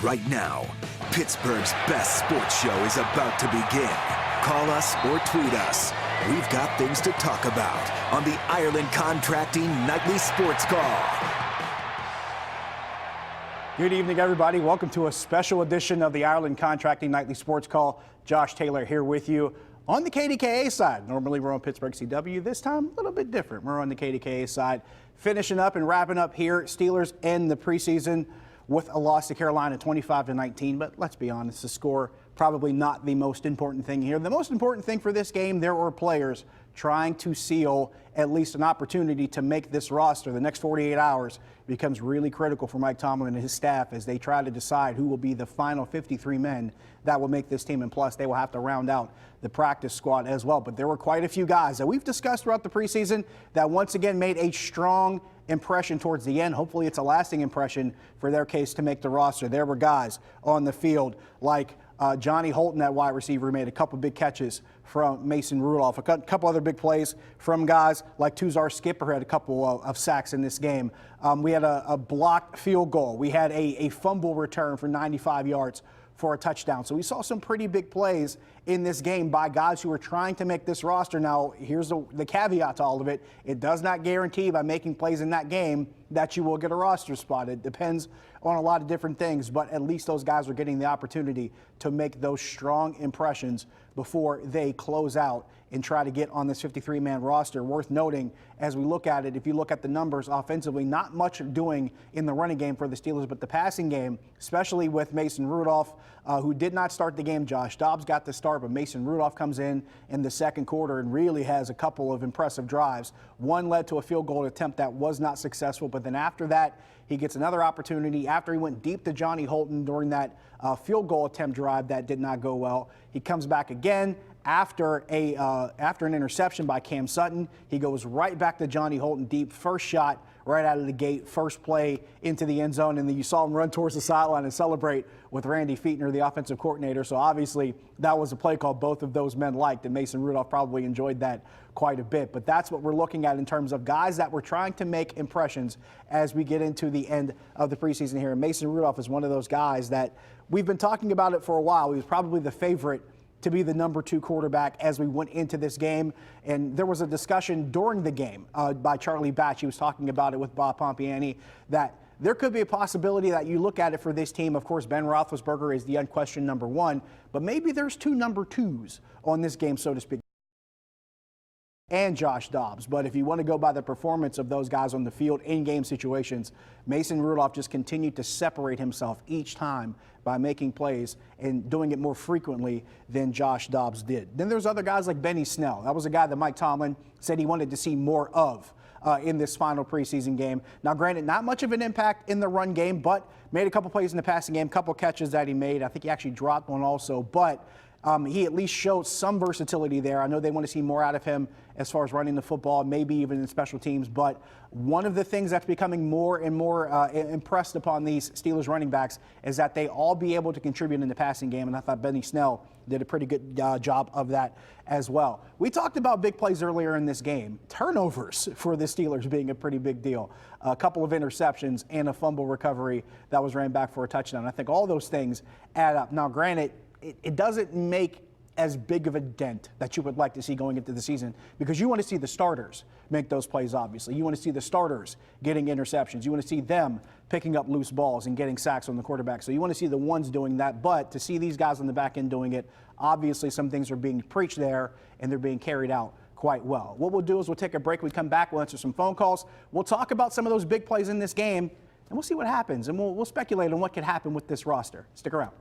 right now. Pittsburgh's best sports show is about to begin. Call us or tweet us. We've got things to talk about on the Ireland Contracting Nightly Sports Call. Good evening, everybody. Welcome to a special edition of the Ireland Contracting Nightly Sports Call. Josh Taylor here with you on the KDKA side. Normally we're on Pittsburgh CW. This time a little bit different. We're on the KDKA side, finishing up and wrapping up here. Steelers end the preseason with a loss to Carolina, 25-19. But let's be honest, the score probably not the most important thing here. The most important thing for this game, there were players trying to seal at least an opportunity to make this roster. The next 48 hours becomes really critical for Mike Tomlin and his staff as they try to decide who will be the final 53 men that will make this team. And plus, they will have to round out the practice squad as well. But there were quite a few guys that we've discussed throughout the preseason that once again made a strong impression towards the end. Hopefully it's a lasting impression for their case to make the roster. There were guys on the field like Johnny Holton, that wide receiver, made a couple big catches from Mason Rudolph. A couple other big plays from guys like Tuzar Skipper, who had a couple of sacks in this game. We had a blocked field goal. We had a fumble return for 95 yards for a touchdown. So we saw some pretty big plays in this game by guys who are trying to make this roster. Now, here's the caveat to all of it. It does not guarantee by making plays in that game that you will get a roster spot. It depends on a lot of different things, but at least those guys are getting the opportunity to make those strong impressions before they close out and try to get on this 53-man roster. Worth noting, as we look at it, if you look at the numbers offensively, not much doing in the running game for the Steelers, but the passing game, especially with Mason Rudolph, who did not start the game. Josh Dobbs got the start, but Mason Rudolph comes in the second quarter and really has a couple of impressive drives. One led to a field goal attempt that was not successful, but then after that, he gets another opportunity after he went deep to Johnny Holton during that field goal attempt drive that did not go well. He comes back again after an interception by Cam Sutton. He goes right back to Johnny Holton deep, first shot right out of the gate, first play into the end zone, and then you saw him run towards the sideline and celebrate with Randy Fichtner, the offensive coordinator. So obviously that was a play call both of those men liked, and Mason Rudolph probably enjoyed that quite a bit. But that's what we're looking at in terms of guys that were trying to make impressions as we get into the end of the preseason here. And Mason Rudolph is one of those guys that we've been talking about it for a while. He was probably the favorite to be the number 2 quarterback as we went into this game. And there was a discussion during the game by Charlie Batch. He was talking about it with Bob Pompiani, that there could be a possibility that you look at it for this team. Of course, Ben Roethlisberger is the unquestioned number 1, but maybe there's 2 number 2s on this game, so to speak, and Josh Dobbs. But if you want to go by the performance of those guys on the field in game situations, Mason Rudolph just continued to separate himself each time by making plays and doing it more frequently than Josh Dobbs did. Then there's other guys like Benny Snell. That was a guy that Mike Tomlin said he wanted to see more of in this final preseason game. Now, granted, not much of an impact in the run game, but made a couple plays in the passing game, couple catches that he made. I think he actually dropped one also, but he at least showed some versatility there. I know they want to see more out of him as far as running the football, maybe even in special teams. But one of the things that's becoming more and more impressed upon these Steelers running backs is that they all be able to contribute in the passing game. And I thought Benny Snell did a pretty good job of that as well. We talked about big plays earlier in this game. Turnovers for the Steelers being a pretty big deal. A couple of interceptions and a fumble recovery that was ran back for a touchdown. I think all those things add up. Now, granted, it doesn't make as big of a dent that you would like to see going into the season, because you want to see the starters make those plays, obviously. You want to see the starters getting interceptions. You want to see them picking up loose balls and getting sacks on the quarterback. So you want to see the ones doing that. But to see these guys on the back end doing it, obviously some things are being preached there and they're being carried out quite well. What we'll do is we'll take a break. We come back, we'll answer some phone calls. We'll talk about some of those big plays in this game, and we'll see what happens. And we'll speculate on what could happen with this roster. Stick around.